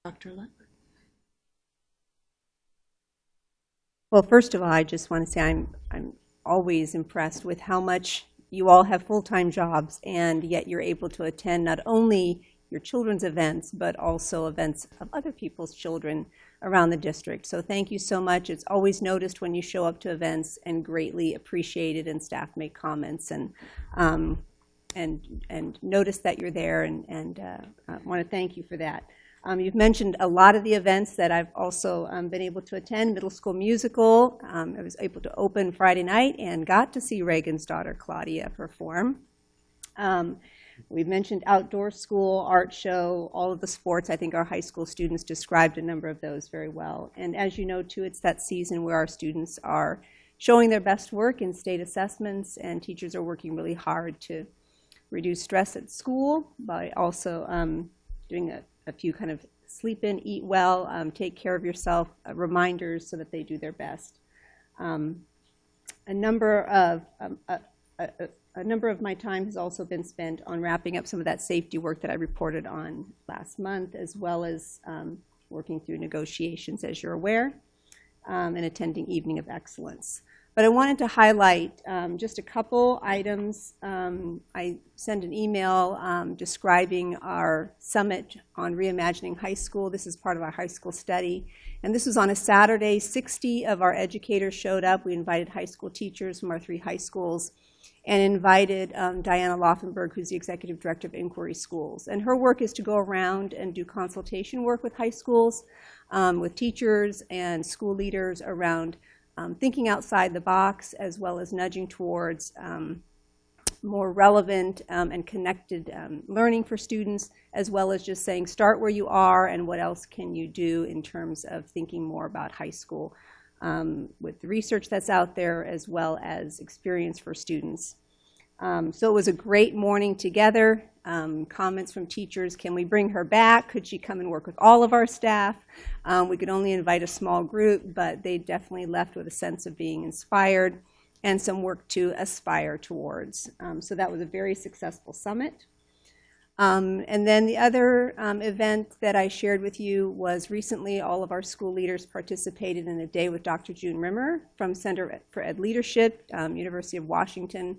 Dr. Linn. Well, first of all, I just want to say I'm always impressed with how much you all have full-time jobs, and yet you're able to attend not only your children's events, but also events of other people's children around the district. So thank you so much. It's always noticed when you show up to events and greatly appreciated, and staff make comments and notice that you're there, and I want to thank you for that. You've mentioned a lot of the events that I've also been able to attend. Middle School Musical, I was able to open Friday night and got to see Reagan's daughter Claudia perform. We've mentioned outdoor school, art show, all of the sports. I think our high school students described a number of those very well. And as you know, too, it's that season where our students are showing their best work in state assessments, and teachers are working really hard to reduce stress at school by also doing a few kind of sleep in, eat well, take care of yourself, reminders so that they do their best. A number of my time has also been spent on wrapping up some of that safety work that I reported on last month, as well as working through negotiations, as you're aware, and attending Evening of Excellence. But I wanted to highlight just a couple items. I sent an email describing our summit on reimagining high school. This is part of our high school study. And this was on a Saturday. 60 of our educators showed up. We invited high school teachers from our 3 high schools and invited Diana Laufenberg, who's the Executive Director of Inquiry Schools. And her work is to go around and do consultation work with high schools, with teachers and school leaders around thinking outside the box, as well as nudging towards more relevant and connected learning for students, as well as just saying start where you are and what else can you do in terms of thinking more about high school with the research that's out there, as well as experience for students. So it was a great morning together. Comments from teachers, can we bring her back? Could she come and work with all of our staff? We could only invite a small group, but they definitely left with a sense of being inspired and some work to aspire towards. So that was a very successful summit. And then the other event that I shared with you was recently all of our school leaders participated in a day with Dr. June Rimmer from Center for Ed Leadership, University of Washington.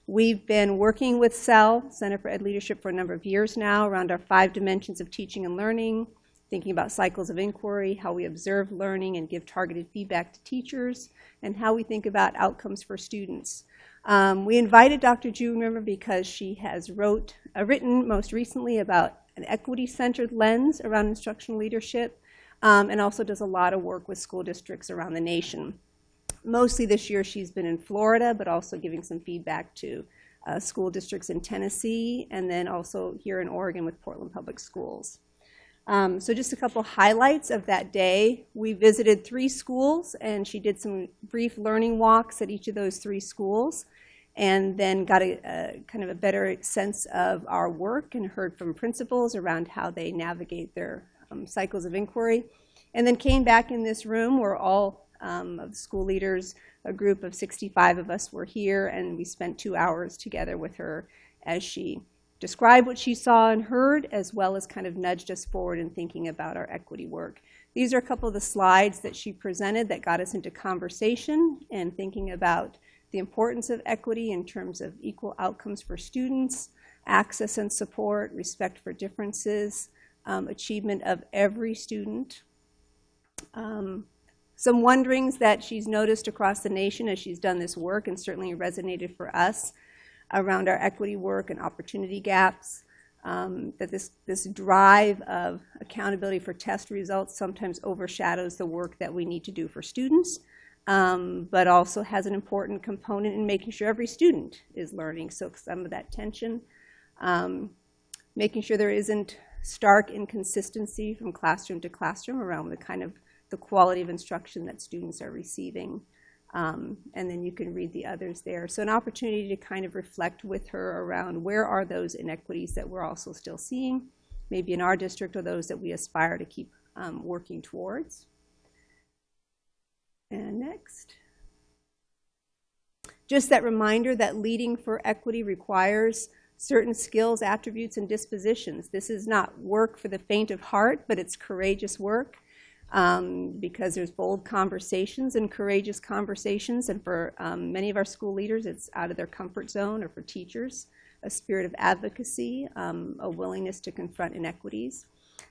We've been working with CEL, Center for Ed Leadership, for a number of years now around our 5 dimensions of teaching and learning, thinking about cycles of inquiry, how we observe learning and give targeted feedback to teachers, and how we think about outcomes for students. We invited Dr. June Rimmer because she has written most recently about an equity-centered lens around instructional leadership, and also does a lot of work with school districts around the nation. Mostly this year she's been in Florida, but also giving some feedback to school districts in Tennessee, and then also here in Oregon with Portland Public Schools. So just a couple highlights of that day. We visited 3 schools, and she did some brief learning walks at each of those 3 schools, and then got a kind of a better sense of our work and heard from principals around how they navigate their cycles of inquiry. And then came back in this room where all of the school leaders, a group of 65 of us were here, and we spent 2 hours together with her as she described what she saw and heard, as well as kind of nudged us forward in thinking about our equity work. These are a couple of the slides that she presented that got us into conversation and thinking about the importance of equity in terms of equal outcomes for students, access and support, respect for differences, achievement of every student. Some wonderings that she's noticed across the nation as she's done this work, and certainly resonated for us around our equity work and opportunity gaps, that this drive of accountability for test results sometimes overshadows the work that we need to do for students, but also has an important component in making sure every student is learning. So some of that tension, making sure there isn't stark inconsistency from classroom to classroom around the kind of the quality of instruction that students are receiving. And then you can read the others there. So an opportunity to kind of reflect with her around where are those inequities that we're also still seeing, maybe in our district, or those that we aspire to keep working towards. And next. Just that reminder that leading for equity requires certain skills, attributes, and dispositions. This is not work for the faint of heart, but it's courageous work because there's bold conversations and courageous conversations. And for many of our school leaders, it's out of their comfort zone, or for teachers, a spirit of advocacy, a willingness to confront inequities.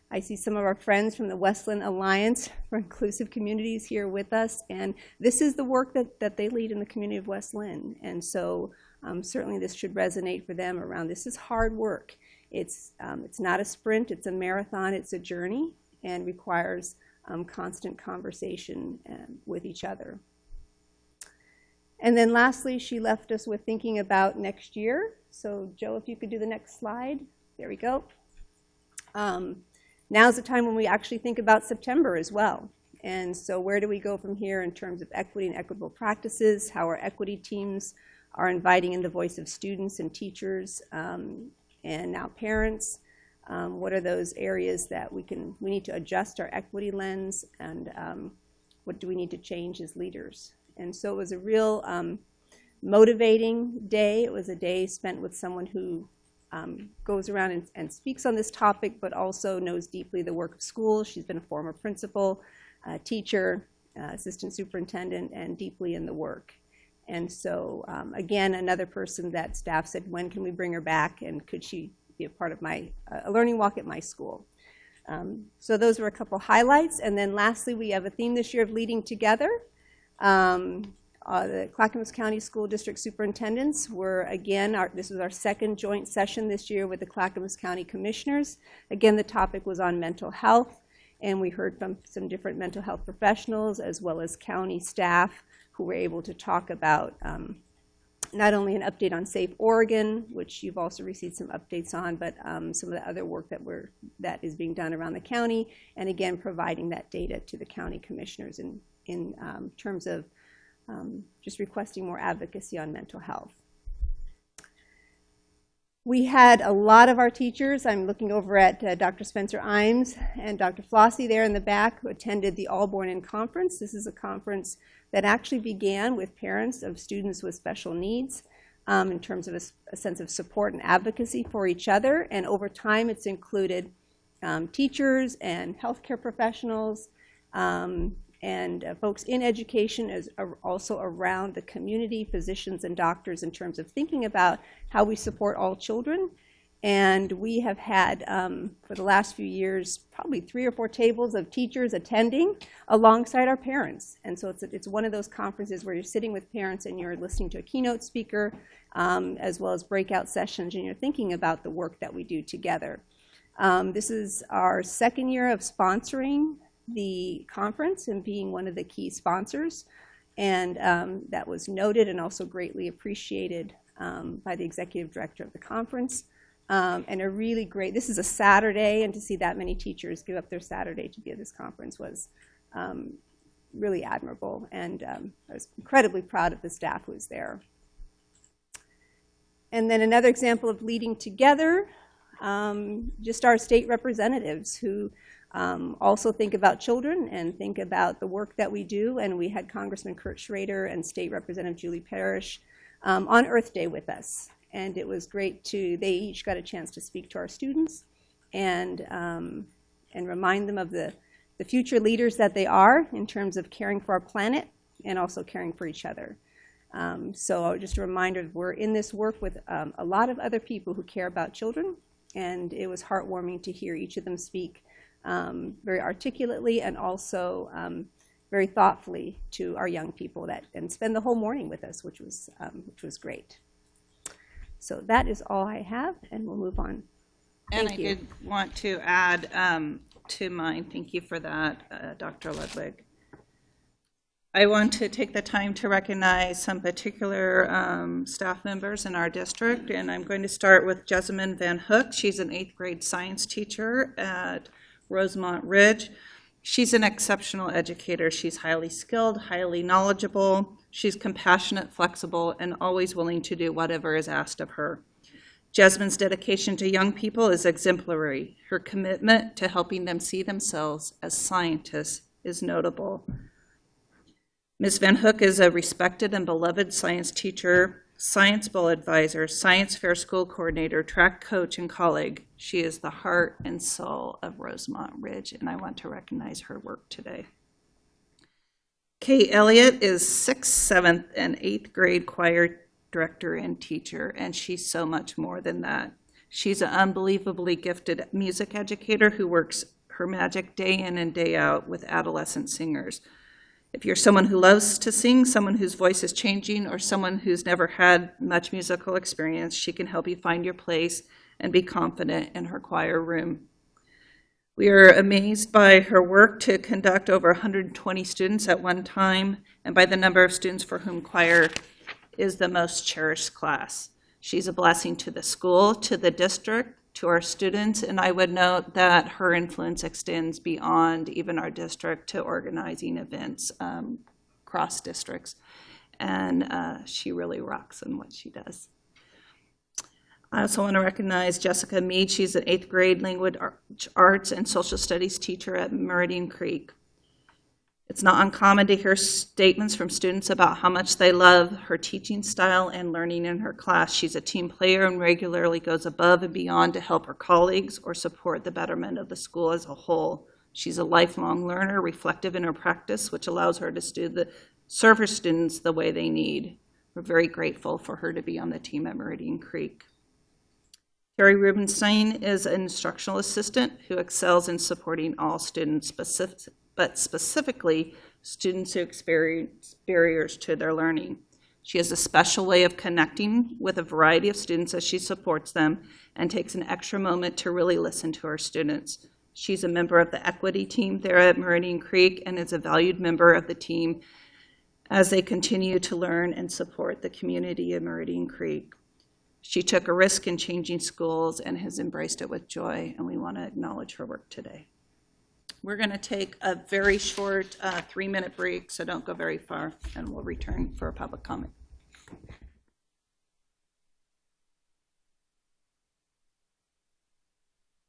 I see some of our friends from the Westland Alliance for Inclusive Communities here with us, and this is the work that they lead in the community of West Linn. And so certainly this should resonate for them around this is hard work. It's not a sprint, it's a marathon, it's a journey, and requires constant conversation with each other. And then lastly, she left us with thinking about next year. So Joe, if you could do the next slide. There we go. Now's the time when we actually think about September as well. And so where do we go from here in terms of equity and equitable practices, how our equity teams are inviting in the voice of students and teachers and now parents. What are those areas that we need to adjust our equity lens, and what do we need to change as leaders? And so it was a real motivating day. It was a day spent with someone who goes around and speaks on this topic, but also knows deeply the work of schools. She's been a former principal, teacher, assistant superintendent, and deeply in the work. And so, again, another person that staff said, when can we bring her back, and could she be a part of a learning walk at my school? So those were a couple highlights. And then lastly, we have a theme this year of leading together. The Clackamas County School District Superintendents were, again, this was our second joint session this year with the Clackamas County Commissioners. Again, the topic was on mental health, and we heard from some different mental health professionals as well as county staff who were able to talk about not only an update on Safe Oregon, which you've also received some updates on, but some of the other work that is being done around the county, and again, providing that data to the county commissioners in terms of just requesting more advocacy on mental health. We had a lot of our teachers, I'm looking over at Dr. Spencer Imes and Dr. Flossie there in the back, who attended the All Born In Conference. This is a conference that actually began with parents of students with special needs in terms of a sense of support and advocacy for each other. And over time, it's included teachers and healthcare professionals, and folks in education is also around the community, physicians and doctors, in terms of thinking about how we support all children. And we have had, for the last few years, probably 3 or 4 tables of teachers attending alongside our parents. And so it's one of those conferences where you're sitting with parents and you're listening to a keynote speaker, as well as breakout sessions, and you're thinking about the work that we do together. This is our second year of sponsoring the conference and being one of the key sponsors, and that was noted and also greatly appreciated by the executive director of the conference. And a really great, this is a Saturday, and to see that many teachers give up their Saturday to be at this conference was really admirable, and I was incredibly proud of the staff who was there. And then another example of leading together, just our state representatives who also think about children and think about the work that we do. And we had Congressman Kurt Schrader and State Representative Julie Parrish on Earth Day with us. And it was great they each got a chance to speak to our students and remind them of the future leaders that they are in terms of caring for our planet and also caring for each other. So just a reminder, we're in this work with a lot of other people who care about children, and it was heartwarming to hear each of them speak very articulately and also very thoughtfully to our young people and spend the whole morning with us, which was great. So that is all I have, and we'll move on. Thank you. Did want to add to mine. Thank you for that, Dr. Ludwig. I want to take the time to recognize some particular staff members in our district, and I'm going to start with Jessamine Van Hook. She's an 8th grade science teacher at Rosemont Ridge. She's an exceptional educator. She's highly skilled, highly knowledgeable. She's compassionate, flexible, and always willing to do whatever is asked of her. Jasmine's dedication to young people is exemplary. Her commitment to helping them see themselves as scientists is notable. Ms. Van Hook is a respected and beloved science teacher Science Bowl advisor, science fair school coordinator, track coach, and colleague. She is the heart and soul of Rosemont Ridge, and I want to recognize her work today. Kate Elliott is 6th, 7th, and 8th grade choir director and teacher, and she's so much more than that. She's an unbelievably gifted music educator who works her magic day in and day out with adolescent singers. If you're someone who loves to sing, someone whose voice is changing, or someone who's never had much musical experience, she can help you find your place and be confident in her choir room. We are amazed by her work to conduct over 120 students at one time, and by the number of students for whom choir is the most cherished class. She's a blessing to the school, to the district, to our students, and I would note that her influence extends beyond even our district to organizing events across districts, and she really rocks in what she does. I also want to recognize Jessica Mead. She's an 8th grade language arts and social studies teacher at Meridian Creek. It's not uncommon to hear statements from students about how much they love her teaching style and learning in her class. She's a team player and regularly goes above and beyond to help her colleagues or support the betterment of the school as a whole. She's a lifelong learner, reflective in her practice, which allows her to serve her students the way they need. We're very grateful for her to be on the team at Meridian Creek. Carrie Rubenstein is an instructional assistant who excels in supporting all students, but specifically students who experience barriers to their learning. She has a special way of connecting with a variety of students as she supports them and takes an extra moment to really listen to her students. She's a member of the equity team there at Meridian Creek and is a valued member of the team as they continue to learn and support the community of Meridian Creek. She took a risk in changing schools and has embraced it with joy, and we want to acknowledge her work today. We're going to take a very short 3-minute break, so don't go very far, and we'll return for a public comment.